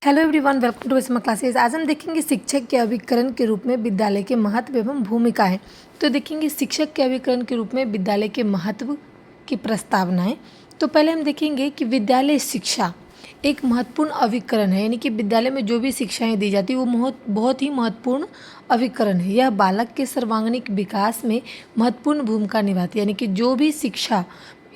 Hello everyone, welcome to smart classes. आज हम देखेंगे शिक्षक के अभिकरण के रूप में विद्यालय के महत्व एवं भूमिका है। तो देखेंगे शिक्षक के अभिकरण के रूप में विद्यालय के महत्व की प्रस्तावनाएं। तो पहले हम देखेंगे कि विद्यालय शिक्षा एक महत्वपूर्ण अभिकरण है, यानी कि विद्यालय में जो भी शिक्षाएं दी जाती है वो बहुत ही महत्वपूर्ण अभिकरण है। यह बालक के सर्वांगीण विकास में महत्वपूर्ण भूमिका निभाती है, यानी कि जो भी शिक्षा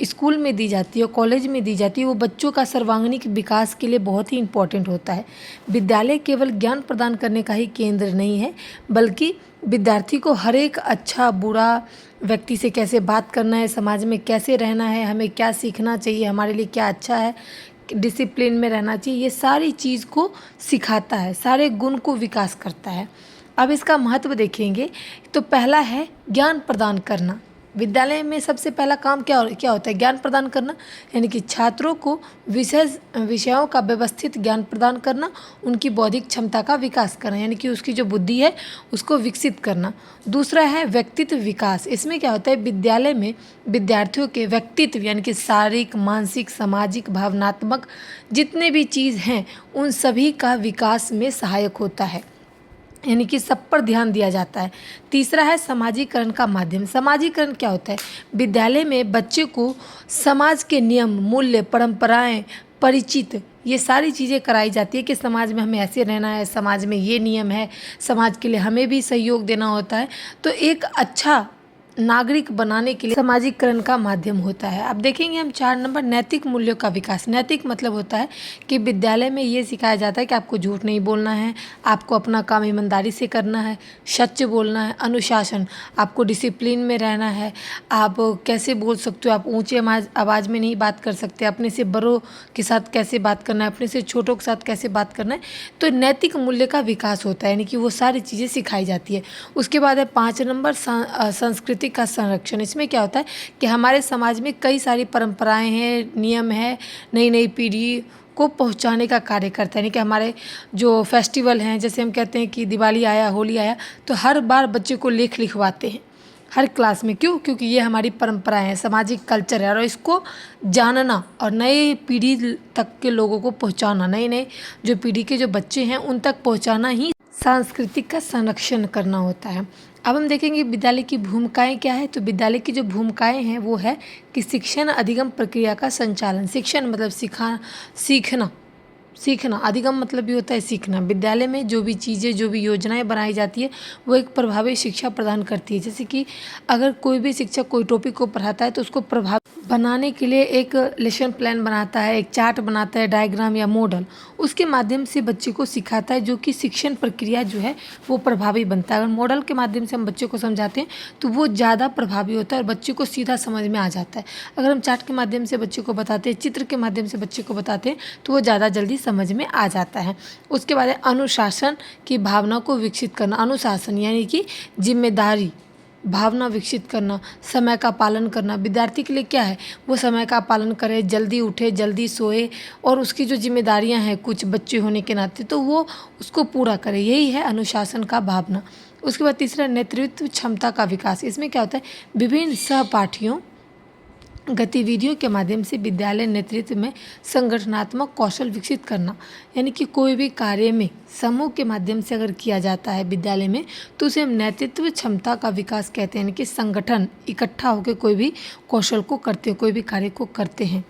स्कूल में दी जाती है, कॉलेज में दी जाती है, वो बच्चों का सर्वांगीण विकास के लिए बहुत ही इम्पोर्टेंट होता है। विद्यालय केवल ज्ञान प्रदान करने का ही केंद्र नहीं है, बल्कि विद्यार्थी को हर एक अच्छा बुरा व्यक्ति से कैसे बात करना है, समाज में कैसे रहना है, हमें क्या सीखना चाहिए, हमारे लिए क्या अच्छा है, डिसिप्लिन में रहना चाहिए, ये सारी चीज़ को सिखाता है, सारे गुण को विकास करता है। अब इसका महत्व देखेंगे तो पहला है ज्ञान प्रदान करना। विद्यालय में सबसे पहला काम क्या होता है? ज्ञान प्रदान करना, यानी कि छात्रों को विषयों का व्यवस्थित ज्ञान प्रदान करना, उनकी बौद्धिक क्षमता का विकास करना, यानी कि उसकी जो बुद्धि है उसको विकसित करना। दूसरा है व्यक्तित्व विकास। इसमें क्या होता है? विद्यालय में विद्यार्थियों के व्यक्तित्व, यानी कि शारीरिक, मानसिक, सामाजिक, भावनात्मक जितने भी चीज़ हैं उन सभी का विकास में सहायक होता है, यानी कि सब पर ध्यान दिया जाता है। तीसरा है समाजीकरण का माध्यम। समाजीकरण क्या होता है? विद्यालय में बच्चे को समाज के नियम, मूल्य, परंपराएं, परिचित, ये सारी चीज़ें कराई जाती है कि समाज में हमें ऐसे रहना है, समाज में ये नियम है, समाज के लिए हमें भी सहयोग देना होता है। तो एक अच्छा नागरिक बनाने के लिए समाजीकरण का माध्यम होता है। अब देखेंगे हम 4 नंबर नैतिक मूल्यों का विकास। नैतिक मतलब होता है कि विद्यालय में ये सिखाया जाता है कि आपको झूठ नहीं बोलना है, आपको अपना काम ईमानदारी से करना है, सच बोलना है, अनुशासन, आपको डिसिप्लिन में रहना है, आप कैसे बोल सकते हो, आप ऊँचे आवाज़ में नहीं बात कर सकते, अपने से बड़ों के साथ कैसे बात करना है, अपने से छोटों के साथ कैसे बात करना है। तो नैतिक मूल्य का विकास होता है, यानी कि वो सारी चीज़ें सिखाई जाती है। उसके बाद है 5 नंबर संस्कृति का संरक्षण। इसमें क्या होता है कि हमारे समाज में कई सारी परंपराएं हैं, नियम है, नई नई पीढ़ी को पहुंचाने का कार्य करता है। यानी कि हमारे जो फेस्टिवल हैं, जैसे हम कहते हैं कि दिवाली आया, होली आया, तो हर बार बच्चे को लेख लिखवाते हैं हर क्लास में। क्यों? क्योंकि ये हमारी परंपराएं हैं, सामाजिक कल्चर है, और इसको जानना और नई पीढ़ी तक के लोगों को पहुंचाना, नए नए जो पीढ़ी के जो बच्चे हैं उन तक पहुंचाना ही सांस्कृतिक का संरक्षण करना होता है। अब हम देखेंगे विद्यालय की भूमिकाएं क्या है। तो विद्यालय की जो भूमिकाएं हैं वो है कि शिक्षण अधिगम प्रक्रिया का संचालन। शिक्षण मतलब सीखना, अधिगम मतलब भी होता है सीखना। विद्यालय में जो भी चीज़ें, जो भी योजनाएं बनाई जाती है वो एक प्रभावी शिक्षा प्रदान करती है। जैसे कि अगर कोई भी शिक्षक कोई टॉपिक को पढ़ाता है तो उसको प्रभावी बनाने के लिए एक लेसन प्लान बनाता है, एक चार्ट बनाता है, डायग्राम या मॉडल, उसके माध्यम से बच्चे को सिखाता है, जो कि शिक्षण प्रक्रिया जो है वो प्रभावी बनता है। अगर मॉडल के माध्यम से हम बच्चे को समझाते हैं तो वो ज़्यादा प्रभावी होता है और बच्चे को सीधा समझ में आ जाता है। अगर हम चार्ट के माध्यम से बच्चे को बताते हैं, चित्र के माध्यम से बच्चे को बताते हैं, तो वो ज़्यादा जल्दी समझ में आ जाता है। उसके बाद है अनुशासन की भावना को विकसित करना। अनुशासन यानी कि जिम्मेदारी भावना विकसित करना, समय का पालन करना। विद्यार्थी के लिए क्या है? वो समय का पालन करे, जल्दी उठे, जल्दी सोए, और उसकी जो जिम्मेदारियां हैं कुछ बच्चे होने के नाते तो वो उसको पूरा करे। यही है अनुशासन का भावना। उसके बाद तीसरा नेतृत्व क्षमता का विकास। इसमें क्या होता है? विभिन्न सहपाठियों गतिविधियों के माध्यम से विद्यालय नेतृत्व में संगठनात्मक कौशल विकसित करना, यानी कि कोई भी कार्य में समूह के माध्यम से अगर किया जाता है विद्यालय में तो उसे हम नेतृत्व क्षमता का विकास कहते हैं। यानी कि संगठन इकट्ठा होकर कोई भी कौशल को करते हैं, कोई भी कार्य को करते हैं,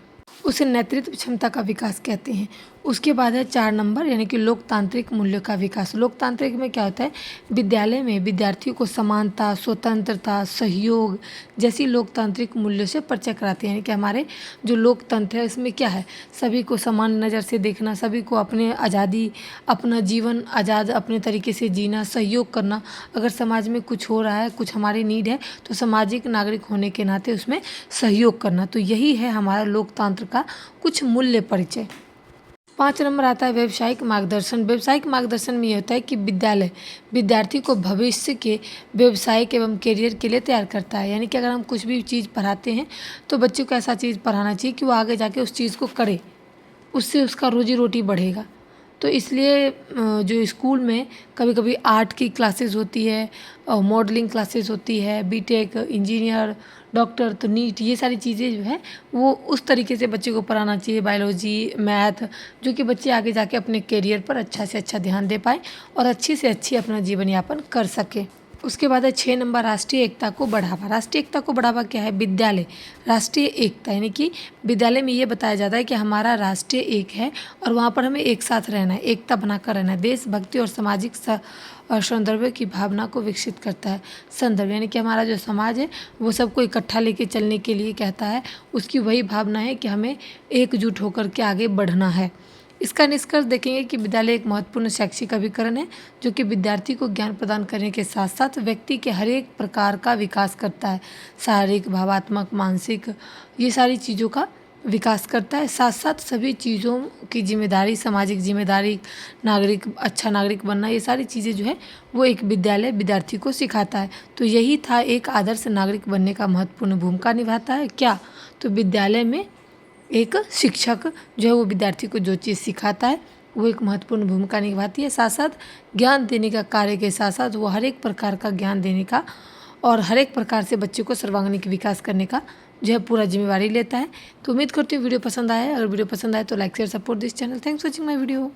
उसे नेतृत्व क्षमता का विकास कहते हैं। उसके बाद है 4 नंबर, यानी कि लोकतांत्रिक मूल्यों का विकास। लोकतांत्रिक में क्या होता है? विद्यालय में विद्यार्थियों को समानता, स्वतंत्रता, सहयोग जैसी लोकतांत्रिक मूल्यों से परिचय कराते हैं। यानी कि हमारे जो लोकतंत्र है इसमें क्या है? सभी को समान नज़र से देखना, सभी को अपने आज़ादी, अपना जीवन आज़ाद अपने तरीके से जीना, सहयोग करना। अगर समाज में कुछ हो रहा है, कुछ हमारी नीड है, तो सामाजिक नागरिक होने के नाते उसमें सहयोग करना। तो यही है हमारा लोकतंत्र का कुछ मूल्य परिचय। 5 नंबर आता है व्यावसायिक मार्गदर्शन। व्यावसायिक मार्गदर्शन में ये होता है कि विद्यालय विद्यार्थी को भविष्य के व्यवसायिक एवं करियर के लिए तैयार करता है। यानी कि अगर हम कुछ भी चीज़ पढ़ाते हैं तो बच्चों को ऐसा चीज़ पढ़ाना चाहिए कि वो आगे जाके उस चीज़ को करे, उससे उसका रोजी रोटी बढ़ेगा। तो इसलिए जो स्कूल में कभी कभी आर्ट की क्लासेस होती है, मॉडलिंग क्लासेस होती है, बीटेक, इंजीनियर, डॉक्टर, तो नीट, ये सारी चीज़ें जो है वो उस तरीके से बच्चे को पढ़ाना चाहिए, बायोलॉजी, मैथ, जो कि बच्चे आगे जाके अपने करियर पर अच्छा से अच्छा ध्यान दे पाए और अच्छी से अच्छी अपना जीवन यापन कर सके। उसके बाद है 6 नंबर, राष्ट्रीय एकता को बढ़ावा। राष्ट्रीय एकता को बढ़ावा क्या है? विद्यालय राष्ट्रीय एकता, यानी कि विद्यालय में ये बताया जाता है कि हमारा राष्ट्रीय एक है और वहाँ पर हमें एक साथ रहना है, एकता बनाकर रहना है। देशभक्ति और सामाजिक सौंदर्य की भावना को विकसित करता है। संदर्भ यानी कि हमारा जो समाज है वो सबको इकट्ठा लेके चलने के लिए कहता है, उसकी वही भावना है कि हमें एकजुट होकर के आगे बढ़ना है। इसका निष्कर्ष देखेंगे कि विद्यालय एक महत्वपूर्ण शैक्षिक अभिकरण है जो कि विद्यार्थी को ज्ञान प्रदान करने के साथ साथ व्यक्ति के हर एक प्रकार का विकास करता है। शारीरिक, भावात्मक, मानसिक, ये सारी चीज़ों का विकास करता है। साथ साथ सभी चीज़ों की जिम्मेदारी, सामाजिक जिम्मेदारी, नागरिक, अच्छा नागरिक बनना, ये सारी चीज़ें जो है वो एक विद्यालय विद्यार्थी को सिखाता है। तो यही था, एक आदर्श नागरिक बनने का महत्वपूर्ण भूमिका निभाता है क्या? तो विद्यालय में एक शिक्षक जो है वो विद्यार्थी को जो चीज़ सिखाता है वो एक महत्वपूर्ण भूमिका निभाती है। साथ साथ ज्ञान देने का कार्य के साथ साथ वो हर एक प्रकार का ज्ञान देने का और हर एक प्रकार से बच्चे को सर्वांगीण विकास करने का जो है पूरा जिम्मेवारी लेता है। तो उम्मीद करती हूँ वीडियो पसंद आया है। अगर वीडियो पसंद आए तो like share support this channel. Thanks for watching my video.